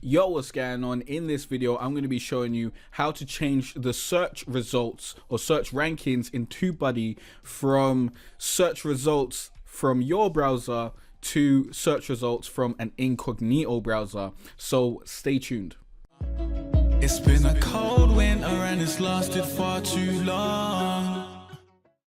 Yo, what's going on? In this video I'm going to be showing you how to change the search results or search rankings in TubeBuddy from search results from your browser to search results from an incognito browser. So stay tuned. It's been a cold winter and it's lasted far too long.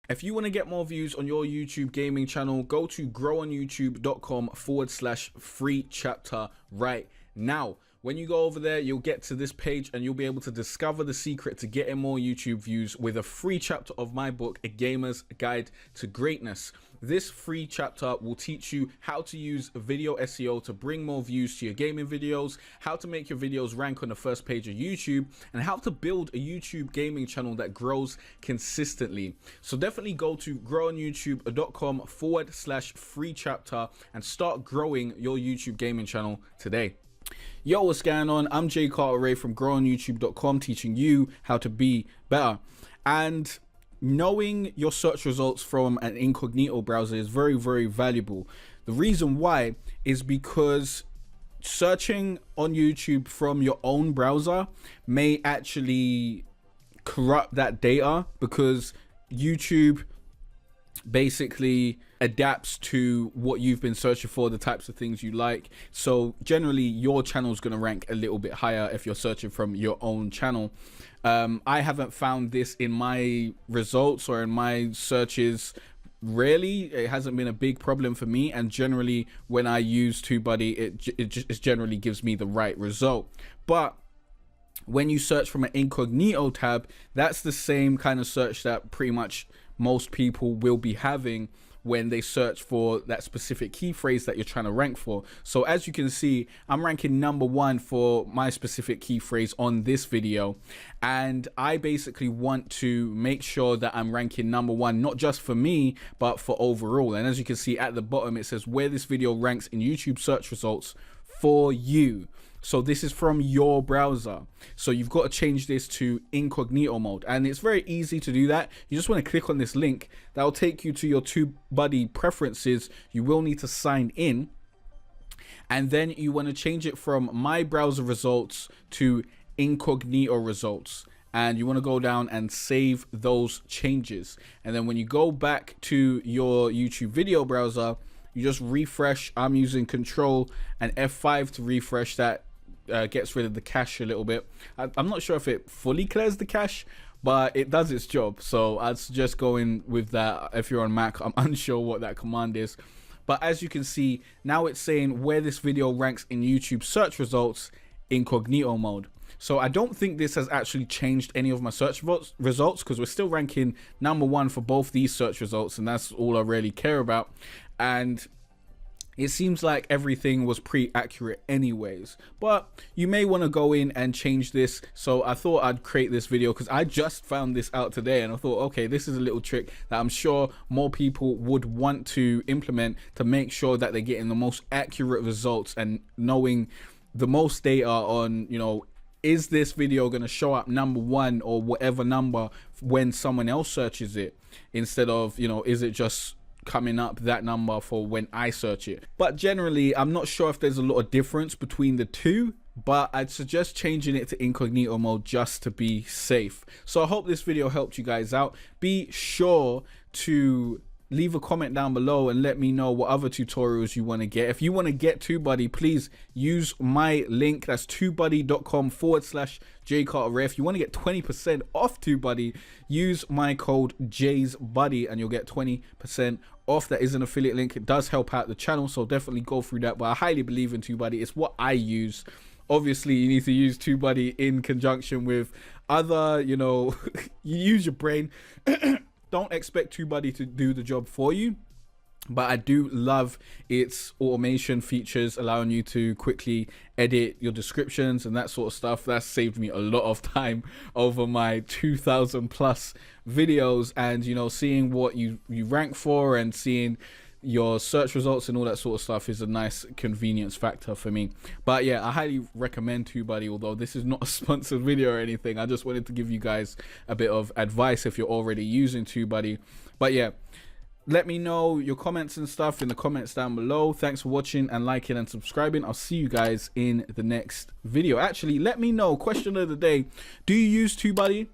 If you want to get more views on your YouTube gaming channel, go to growonyoutube.com/free chapter right now. When you go over there, you'll get to this page and you'll be able to discover the secret to getting more YouTube views with a free chapter of my book, A Gamer's Guide to Greatness. This free chapter will teach you how to use video SEO to bring more views to your gaming videos, how to make your videos rank on the first page of YouTube, and how to build a YouTube gaming channel that grows consistently. So definitely go to growonyoutube.com/free chapter and start growing your YouTube gaming channel today. Yo, what's going on? I'm Cartere from growonyoutube.com, teaching you how to be better. And knowing your search results from an incognito browser is very, very valuable. The reason why is because searching on YouTube from your own browser may actually corrupt that data, because YouTube basically adapts to what you've been searching for, the types of things you like. So generally your channel is going to rank a little bit higher if you're searching from your own channel. I haven't found this in my results or in my searches. Really, it hasn't been a big problem for me, and generally when I use TubeBuddy, it generally gives me the right result. But when you search from an incognito tab, that's the same kind of search that pretty much most people will be having when they search for that specific key phrase that you're trying to rank for. So as you can see, I'm ranking #1 for my specific key phrase on this video, and I basically want to make sure that I'm ranking #1 not just for me but for overall. And as you can see at the bottom, it says where this video ranks in YouTube search results for you. So this is from your browser. So you've got to change this to incognito mode, and it's very easy to do that. You just want to click on this link that will take you to your TubeBuddy preferences. You will need to sign in, and then you want to change it from my browser results to incognito results, and you want to go down and save those changes. And then when you go back to your YouTube video browser, you just refresh. I'm using Control and F5 to refresh. That gets rid of the cache a little bit. I'm not sure if it fully clears the cache, but it does its job. So I'd suggest going with that if you're on Mac. I'm unsure what that command is. But as you can see, now it's saying where this video ranks in YouTube search results, incognito mode. So I don't think this has actually changed any of my search results, because we're still ranking #1 for both these search results, and that's all I really care about. And it seems like everything was pretty accurate anyways, but you may want to go in and change this. So I thought I'd create this video because I just found this out today, and I thought, okay, this is a little trick that I'm sure more people would want to implement to make sure that they're getting the most accurate results and knowing the most data on, you know, is this video going to show up #1 or whatever number when someone else searches it, instead of, you know, is it just coming up that number for when I search it. But generally, I'm not sure if there's a lot of difference between the two, but I'd suggest changing it to incognito mode just to be safe. So I hope this video helped you guys out. Be sure to leave a comment down below and let me know what other tutorials you want to get. If you want to get TubeBuddy, please use my link. That's tubebuddy.com/jcartere. If you want to get 20% off TubeBuddy, use my code JaysBuddy and you'll get 20% off. That is an affiliate link. It does help out the channel, so definitely go through that. But I highly believe in TubeBuddy. It's what I use. Obviously, you need to use TubeBuddy in conjunction with other, you know, you use your brain. Don't expect TubeBuddy to do the job for you, but I do love its automation features, allowing you to quickly edit your descriptions and that sort of stuff. That's saved me a lot of time over my 2,000+ videos, and, you know, seeing what you rank for and seeing your search results and all that sort of stuff is a nice convenience factor for me. But yeah, I highly recommend TubeBuddy, although this is not a sponsored video or anything. I just wanted to give you guys a bit of advice if you're already using TubeBuddy. But yeah, let me know your comments and stuff in the comments down below. Thanks for watching and liking and subscribing. I'll see you guys in the next video. Actually, let me know, question of the day, do you use TubeBuddy?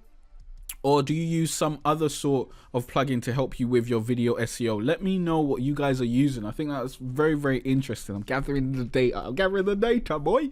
Or do you use some other sort of plugin to help you with your video SEO? Let me know what you guys are using. I think that's very, very interesting. I'm gathering the data, boy.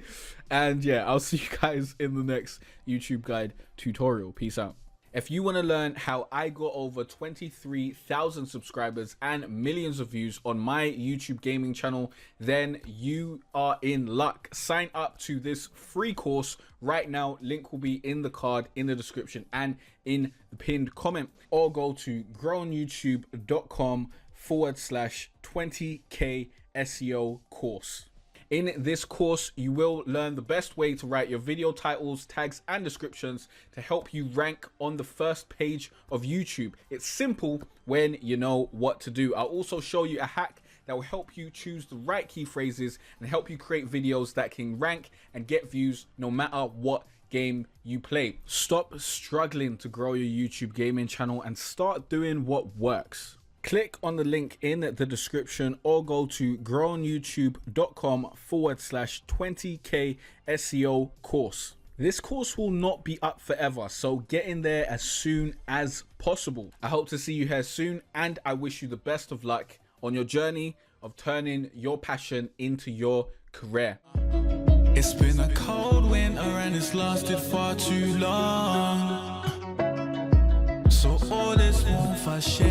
And yeah, I'll see you guys in the next YouTube guide tutorial. Peace out. If you want to learn how I got over 23,000 subscribers and millions of views on my YouTube gaming channel, then you are in luck. Sign up to this free course right now. Link will be in the card, in the description, and in the pinned comment. Or go to growonyoutube.com/20k SEO course. In this course, you will learn the best way to write your video titles, tags, and descriptions to help you rank on the first page of YouTube. It's simple when you know what to do. I'll also show you a hack that will help you choose the right key phrases and help you create videos that can rank and get views no matter what game you play. Stop struggling to grow your YouTube gaming channel and start doing what works. Click on the link in the description or go to growonyoutube.com/20k SEO course. This course will not be up forever, so get in there as soon as possible. I hope to see you here soon, and I wish you the best of luck on your journey of turning your passion into your career. It's been a cold winter and it's lasted far too long. So all this warmth I share